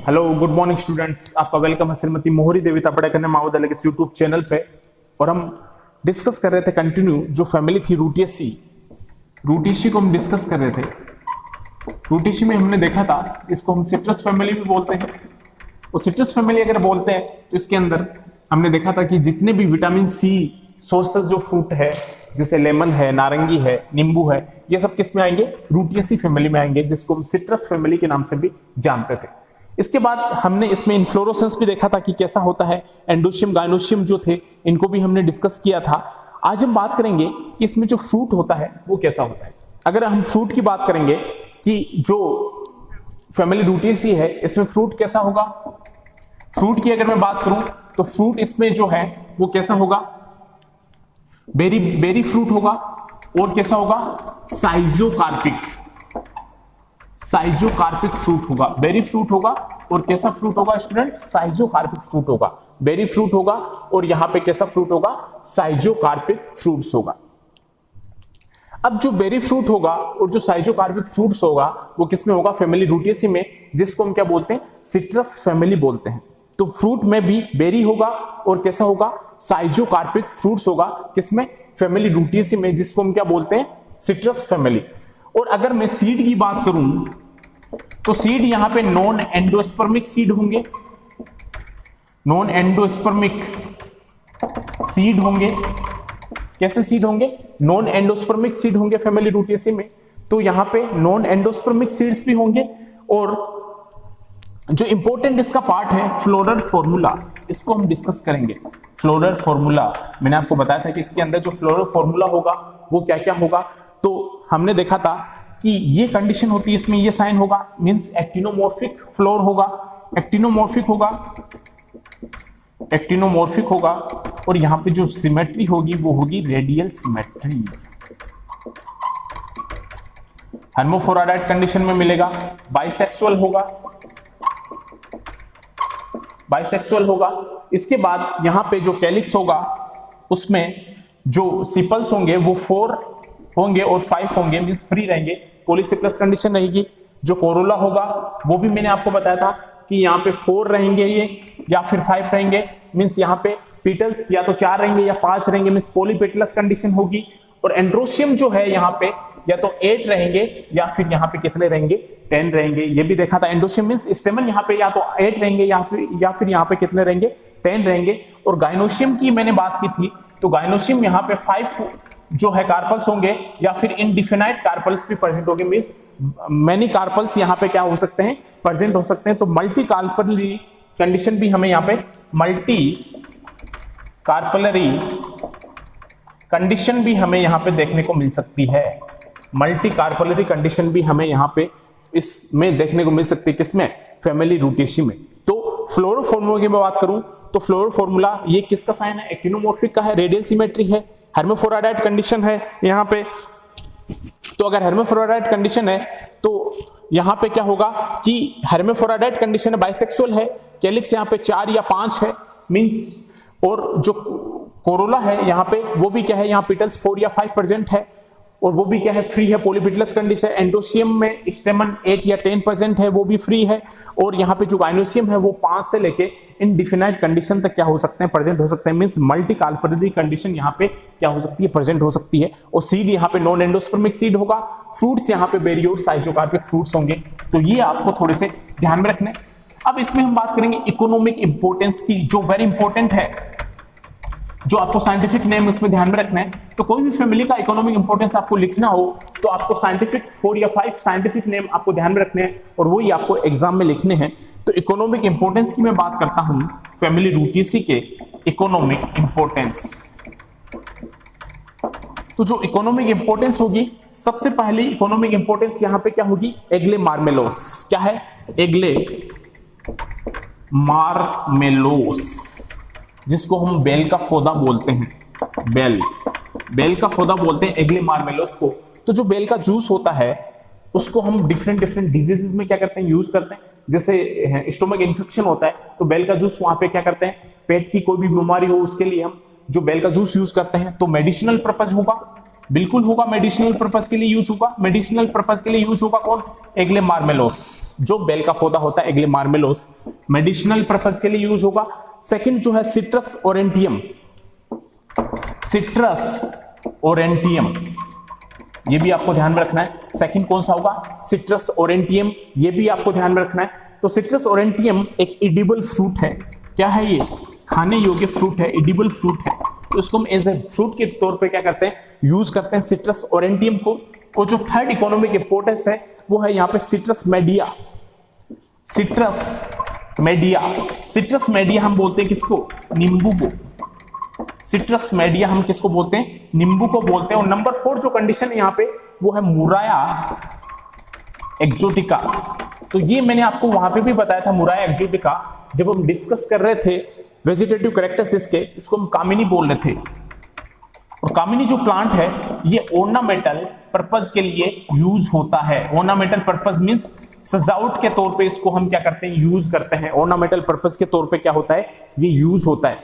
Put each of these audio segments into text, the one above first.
Hello good morning students, आपका welcome है श्रीमती मोहरी देविता पढ़ाई करने महाविद्यालय के यूट्यूब चैनल पे। और हम डिस्कस कर रहे थे कंटिन्यू जो फैमिली थी रूटिएसी को हम डिस्कस कर रहे थे। रूटिएसी में हमने देखा था इसको हम सिट्रस फैमिली भी बोलते हैं। और सिट्रस फैमिली अगर बोलते हैं तो इसके अंदर हमने देखा था कि जितने भी विटामिन सी सोर्सेस जो फ्रूट है जैसे लेमन है, नारंगी है, नींबू है, ये सब किस में आएंगे? रूटिएसी फैमिली में आएंगे, जिसको हम सिट्रस फैमिली के नाम से भी जानते थे। इसके बाद हमने इसमें इन्फ्लोरोसेंस भी देखा था कि कैसा होता है। एंडोशियम गायनोशियम जो थे इनको भी हमने डिस्कस किया था। आज हम बात करेंगे कि इसमें जो फ्रूट होता है वो कैसा होता है। अगर हम फ्रूट की बात करेंगे कि जो फैमिली रूटिएसी है इसमें फ्रूट कैसा होगा, फ्रूट की अगर मैं बात करूं तो फ्रूट इसमें जो है वो कैसा होगा? बेरी फ्रूट होगा। और कैसा होगा? साइजोकार्पिक फ्रूट होगा। बेरी फ्रूट होगा और कैसा फ्रूट होगा स्टूडेंट? साइजोकार्पिक फ्रूट होगा। बेरी फ्रूट होगा और यहां पे कैसा फ्रूट होगा? साइजोकार्पिक फ्रूट्स होगा। अब जो बेरी फ्रूट होगा और जो साइजोकार्पिक फ्रूट्स होगा वो किसमें होगा? फैमिली रूटिएसी में, जिसको हम क्या बोलते हैं? सिट्रस फैमिली बोलते हैं। तो फ्रूट में भी बेरी होगा और कैसा होगा? साइजोकार्पिक फ्रूट्स होगा। किसमें? फैमिली रूटिएसी में, जिसको हम क्या बोलते हैं? Citrus family. और अगर मैं सीड की बात करूं तो सीड यहां पे नॉन एंडोस्पर्मिक सीड होंगे। नॉन एंडोस्पर्मिक सीड होंगे। कैसे सीड होंगे? नॉन एंडोस्पर्मिक सीड होंगे फैमिली रूटिएसी में। तो यहां पे नॉन एंडोस्पर्मिक सीड्स भी होंगे। और जो इंपॉर्टेंट इसका पार्ट है फ्लोरल फॉर्मूला, इसको हम डिस्कस करेंगे। फ्लोरल फॉर्मूला मैंने आपको बताया था कि इसके अंदर जो फ्लोरल फॉर्मूला होगा वो क्या क्या होगा। तो हमने देखा था कि ये कंडीशन होती है, इसमें ये साइन होगा, मींस एक्टिनोमॉर्फिक फ्लोर होगा। एक्टिनोमॉर्फिक होगा। और यहां पे जो सिमेट्री होगी वो होगी रेडियल सिमेट्री। हर्माफ्रोडाइट कंडीशन में मिलेगा। बाइसेक्सुअल होगा। इसके बाद यहां पे जो कैलिक्स होगा उसमें जो सिपल्स होंगे वो 4 होंगे और 5 होंगे, मींस फ्री रहेंगे। पॉलीसिप्लस कंडीशन रहेगी। जो कोरोला होगा वो भी मैंने आपको बताया था कि यहाँ पे 4 रहेंगे ये या फिर 5 रहेंगे, मींस यहाँ पे पीटल्स या तो 4 रहेंगे या 5 रहेंगे, मींस पॉलीपेटलस कंडीशन होगी। और एंड्रोशियम जो है यहाँ पे या तो 8 रहेंगे या फिर यहाँ पे कितने रहेंगे? 10 रहेंगे। ये भी देखा था। एंडोशियम मींस स्टेमन यहाँ पे या तो 8 रहेंगे या फिर यहाँ पे कितने रहेंगे? 10 रहेंगे। और गायनोशियम की मैंने बात की थी तो गायनोशियम यहाँ पे 5 जो है कार्पल्स होंगे या फिर इनडिफिनाइट कार्पल्स भी प्रेजेंट होंगे, मींस मेनी कार्पल्स यहाँ पे क्या हो सकते हैं? प्रेजेंट हो सकते हैं। तो मल्टी कार्पलरी कंडीशन भी हमें यहाँ पे मल्टी कार्पलरी कंडीशन भी हमें यहाँ पे देखने को मिल सकती है। मल्टी कार्पलरी कंडीशन भी हमें यहाँ पे इसमें देखने को मिल सकती है। किसमें? फैमिली रूटिएसी में। तो फ्लोरो फॉर्मूला की मैं बात करूं तो फ्लोरो फॉर्मूला ये किसका साइन है? एक्टिनोमॉर्फिक का है, रेडियल सिमेट्री है, हर्माफ्रोडाइट कंडीशन है यहाँ पे। तो अगर हर्माफ्रोडाइट कंडीशन है तो यहाँ पे क्या होगा कि हर्माफ्रोडाइट कंडीशन है, बाइसेक्सुअल है, कैलिक्स यहाँ पे 4 या 5 है, मींस। और जो कोरोला है यहाँ पे वो भी क्या है? यहाँ पिटल्स 4 या 5 प्रेजेंट है और वो भी क्या है? फ्री है, पॉलीपेटलस कंडीशन। एंडोशियम में स्टेमन 8 या 10 प्रेजेंट है, वो भी फ्री है। और यहाँ पे जो गायनोशियम है वो 5 से लेके इनडिफिनाइट कंडीशन तक क्या हो सकते हैं? प्रेजेंट हो सकते हैं, मींस मल्टी कार्पलरी कंडीशन यहाँ पे क्या हो सकती है? प्रेजेंट हो सकती है। और सीड यहाँ पे नॉन एंडोस्पर्मिक सीड होगा। फ्रूट्स यहाँ पे बेरी और साइजोकार्पिक फ्रूट्स होंगे। तो ये आपको थोड़े से ध्यान में रखने। अब इसमें हम बात करेंगे इकोनॉमिक इंपोर्टेंस की, जो वेरी इंपॉर्टेंट है, जो आपको साइंटिफिक नेम इसमें ध्यान में रखना है। तो कोई भी फैमिली का इकोनॉमिक इंपोर्टेंस आपको लिखना हो तो आपको साइंटिफिक 4 या 5 साइंटिफिक नेम आपको ध्यान में रखने हैं और वही आपको एग्जाम में लिखने हैं। तो इकोनॉमिक इंपोर्टेंस की मैं बात करता हूं, फैमिली रूटिएसी के इकोनॉमिक इंपोर्टेंस। तो जो इकोनॉमिक इंपोर्टेंस होगी, सबसे पहली इकोनॉमिक इंपोर्टेंस यहां पे क्या होगी? एग्ले मार्मेलोस। क्या है? एग्ले मार्मेलोस, जिसको हम बेल का पौधा बोलते हैं। बेल का पौधा बोलते हैं एग्ले मार्मेलोस को। तो जो बेल का जूस होता है उसको हम डिफरेंट डिजीजेस में क्या करते हैं? यूज करते हैं। जैसे स्टोमक इन्फेक्शन होता है तो बेल का जूस वहां पे क्या करते हैं? पेट की कोई भी बीमारी हो उसके लिए हम जो बेल का जूस यूज करते हैं। तो मेडिसिनल पर्पज होगा बिल्कुल होगा, मेडिसिनल पर्पस के लिए यूज होगा। मेडिसिनल पर्पस के लिए यूज होगा कौन? एग्ले मार्मेलोस, जो बेल का पौधा होता है एग्ले मार्मेलोस, मेडिसिनल पर्पस के लिए यूज होगा। सेकंड जो है सिट्रस ओरेंटियम, सिट्रस ओरेंटियम, ये भी आपको ध्यान में रखना है। सेकंड कौन सा होगा? सिट्रस ओरेंटियम, ये भी आपको ध्यान में रखना है। तो सिट्रस ओरेंटियम एक एडिबल फ्रूट है। क्या है ये? खाने योग्य फ्रूट है, एडिबल फ्रूट है। तो इसको हम एज ए फ्रूट के तौर पे क्या करते हैं? यूज करते हैं सिट्रस ओरेंटियम को। और जो थर्ड इकोनॉमिक इंपोर्टेंस है वो है यहाँ पे citrus media, citrus media. Citrus media हम बोलते हैं किसको? नींबू को। सिट्रस मेडिया हम किसको बोलते हैं? नींबू को बोलते हैं। और नंबर 4 जो कंडीशन है यहाँ पे वो है मुराया एक्सोटिका। तो ये मैंने आपको वहां पे भी बताया था, मुराया एक्सोटिका, जब हम डिस्कस कर रहे थे वेजिटेटिव कैरेक्टरिस्टिक्स के, इसको हम कामिनी बोल रहे थे। और कामिनी जो प्लांट है ये ऑर्नामेंटल पर्पस के लिए यूज होता है। ऑर्नामेंटल पर्पस मींस सजावट के तौर पे इसको हम क्या करते हैं? यूज करते हैं। ऑर्नामेंटल पर्पस के तौर पे क्या होता है? ये यूज होता है,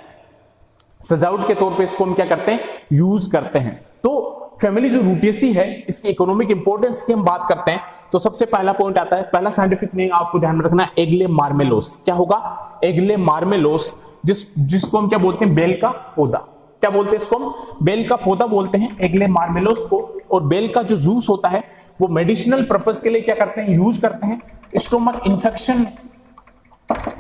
सजावट के तौर पे इसको हम क्या करते हैं? यूज करते हैं। तो फैमिली जो रूटिएसी है इसकी इकोनॉमिक इंपोर्टेंस की हम बात करते हैं तो सबसे पहला पॉइंट आता है, पहला साइंटिफिक नेम आपको ध्यान में रखना है, एग्ले मार्मेलोस। क्या होगा? एग्ले मार्मेलोस, जिसको हम क्या बोलते हैं? बेल का पौधा। क्या बोलते हैं इसको? हम बेल का पौधा बोलते हैं, एग्ले मार्मेलोस को। और बेल का जो जूस होता है वो मेडिसिनल पर्पस के लिए क्या करते हैं? यूज करते हैं। स्टोमक इन्फेक्शन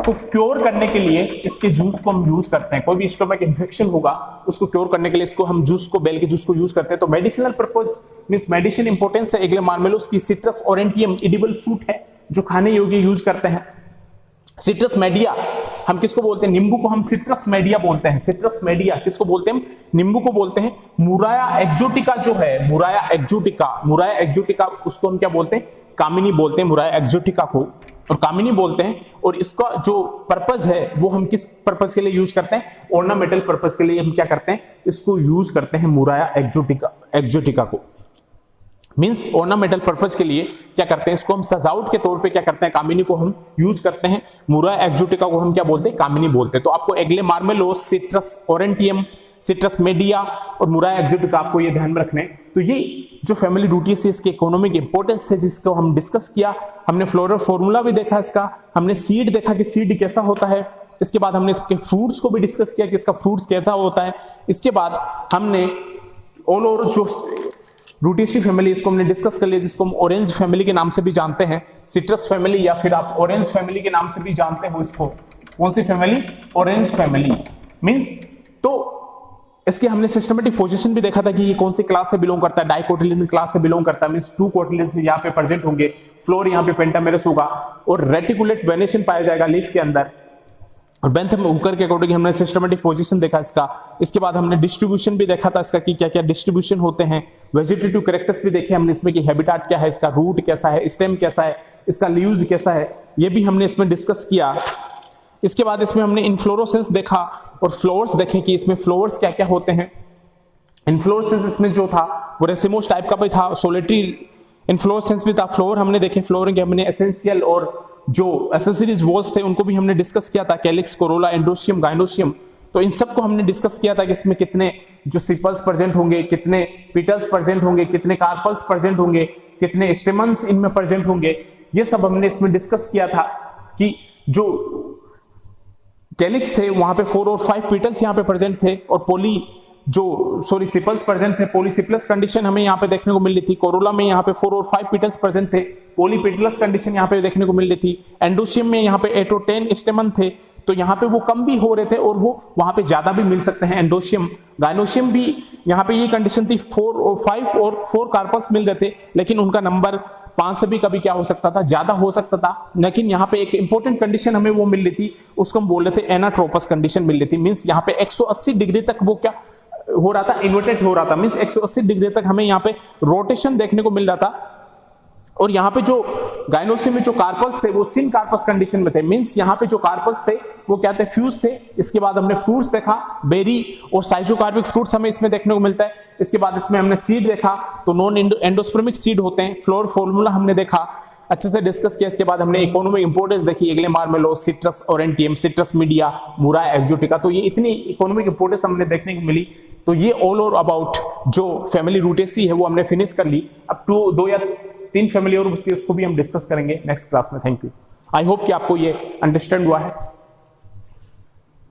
को क्योर करने के लिए इसके जूस को हम यूज करते हैं। कोई भी स्टोमक इन्फेक्शन होगा उसको क्योर करने के लिए इसको हम जूस को, बेल के जूस को यूज करते हैं। तो medicinal purpose means medicine importance है एग्ले मार्मेलोस की। सिट्रस ओरेंटियम एडिबल फ्रूट है जो खाने योग्य यूज करते हैं। सिट्रस मेडिया हम किसको बोलते हैं? नींबू को हम सिट्रस मेडिया बोलते हैं। सिट्रस मेडिया किसको बोलते हैं? नींबू को बोलते हैं। मुराया एक्सोटिका जो है, मुराया एक्सोटिका, मुराया एक्सोटिका उसको हम क्या बोलते हैं? कामिनी बोलते हैं मुराया एक्सोटिका को, और कामिनी बोलते हैं। और इसका जो पर्पस है वो हम किस पर्पस के लिए यूज करते हैं? ऑर्नामेंटल पर्पस के लिए हम क्या करते हैं? इसको यूज करते हैं मुराया एक्सोटिका को। मींस ऑर्नामेंटल पर्पस के लिए क्या करते हैं? इसको हम सजावट के तौर पे क्या करते हैं? कामिनी को हम यूज करते हैं। मुराया एक्सोटिका को हम क्या बोलते हैं? कामिनी बोलते हैं। तो आपको एग्ले मार्मेलोस, सिट्रस ओरेंटियम, सिट्रस मेडिया और मुराया एक्सोटिका आपको ये ध्यान में रखने। तो ये जो फैमिली रूटिएसी इसके इकोनॉमिक इंपोर्टेंस थे जिसको हम डिस्कस किया। हमने फ्लोरल फॉर्मूला भी देखा इसका, हमने सीड देखा कि सीड कैसा होता है। इसके बाद हमने इसके फ्रूट्स को भी डिस्कस किया कि इसका फ्रूट्स कैसा होता है। इसके बाद हमने ऑल ओवर जो रूटिएसी फैमिली इसको हमने डिस्कस कर लिया, जिसको हम ऑरेंज फैमिली के नाम से भी जानते हैं, सिट्रस फैमिली, या फिर आप ऑरेंज फैमिली के नाम से भी जानते हो इसको। कौन सी फैमिली? Orange family means. तो इसके हमने सिस्टमेटिक पोजीशन भी देखा था कि ये कौन सी क्लास से बिलोंग करता है। डाइकोटिलिडन क्लास से बिलोंग करता है, मींस 2 कोटिलिडन्स यहाँ पे प्रेजेंट होंगे, फ्लोर यहाँ पे पेंटामेरस होगा और रेटिकुलेट वेनेशन पाया जाएगा लीफ के अंदर। और बेंथम हुकर के अकॉर्डिंग हमने सिस्टमेटिक पोजीशन देखा इसका। इसके बाद हमने डिस्ट्रीब्यूशन भी देखा था इसका कि क्या क्या डिस्ट्रीब्यूशन होते हैं। वेजिटेटिव कैरेक्टर्स भी देखे हमने इसमें कि हैबिटाट क्या है इसका, रूट कैसा है, स्टेम कैसा है, इसका लीव्स कैसा है, ये भी हमने इसमें डिस्कस किया। इसके बाद इसमें हमने इन्फ्लोरोसेंस देखा और फ्लावर्स देखे कि इसमें फ्लावर्स क्या क्या होते हैं। इन्फ्लोरोसेंस इसमें जो था वो रेसिमोस टाइप का भी था, सोलिटरी इन्फ्लोरोसेंस भी था। फ्लोर हमने देखे, फ्लोरिंग हमने एसेंशियल और जो एसेसरीज वॉल्स थे उनको भी हमने डिस्कस किया था, कैलिक्स, कोरोला, एंड्रोशियम, गाइनोशियम। तो इन सबको हमने डिस्कस किया था कि इसमें कितने जो सिपल्स प्रेजेंट होंगे, कितने पिटल्स प्रेजेंट होंगे, कितने कार्पल्स प्रेजेंट होंगे, कितने स्टेमन्स इनमें प्रेजेंट होंगे। ये सब हमने इसमें डिस्कस किया था कि जो कैलिक्स थे वहां पे 4 और 5 पिटल्स यहाँ पे प्रेजेंट थे और सिपल्स प्रेजेंट थे। पॉलीसिपलस कंडीशन हमें यहाँ पे देखने को मिल रही थी। कोरोला में यहाँ पे 4 और 5 पिटल्स प्रेजेंट थे, पॉलीपेटलस कंडीशन यहाँ पे देखने को मिल रही थी। एंडोशियम में यहाँ पे 8 और 10 स्टेमन थे, तो यहाँ पे वो कम भी हो रहे थे और वो वहां पे ज्यादा भी मिल सकते हैं एंडोशियम। गाइनोशियम भी यहाँ पे ये कंडीशन थी, 4 और 5 और 4 कार्पल्स मिल रहे थे, लेकिन उनका नंबर 5 से भी कभी क्या हो सकता था, ज्यादा हो सकता था। लेकिन यहाँ पे एक इंपॉर्टेंट कंडीशन हमें वो मिल रही थी, उसको हम बोल रहे थे एनाट्रोपस कंडीशन मिल रही थी। मीन्स यहाँ पे 180 डिग्री तक वो क्या हो रहा था, इन्वर्टेड हो रहा था। मींस 180 डिग्री तक हमें यहाँ पे रोटेशन देखने को मिल रहा था। और यहाँ पे जो गाइनोशियम में जो कार्पल्स थे वो सिन कार्पस कंडीशन में थे। मींस यहाँ पे जो कार्पल्स थे वो क्या थे, फ्यूज थे। इसके बाद हमने फ्रूट्स देखा, बेरी और साइजोकार्पिक फ्रूट्स हमें इसमें देखने को मिलता है। इसके बाद इसमें हमने सीड देखा, तो नॉन एंडोस्पर्मिक सीड होते हैं। फ्लोर फॉर्मूला हमने देखा, अच्छे से डिस्कस किया। इसके बाद हमने इकोनॉमिक इंपोर्टेंस देखी, एग्ले मार्मेलोस, सिट्रस ओरेंटियम, सिट्रस मीडिया, मुराया एक्सोटिका। तो ये इतनी इकोनॉमिक इंपोर्टेंस हमने देखने को मिली तो ये ऑल ओवर अबाउट जो फैमिली रूटेसी है वो हमने फिनिश कर ली। अब 2 या 3 फैमिली और बचती है, उसको भी हम डिस्कस करेंगे नेक्स्ट क्लास में। Thank you. आई होप कि आपको ये अंडरस्टैंड हुआ है।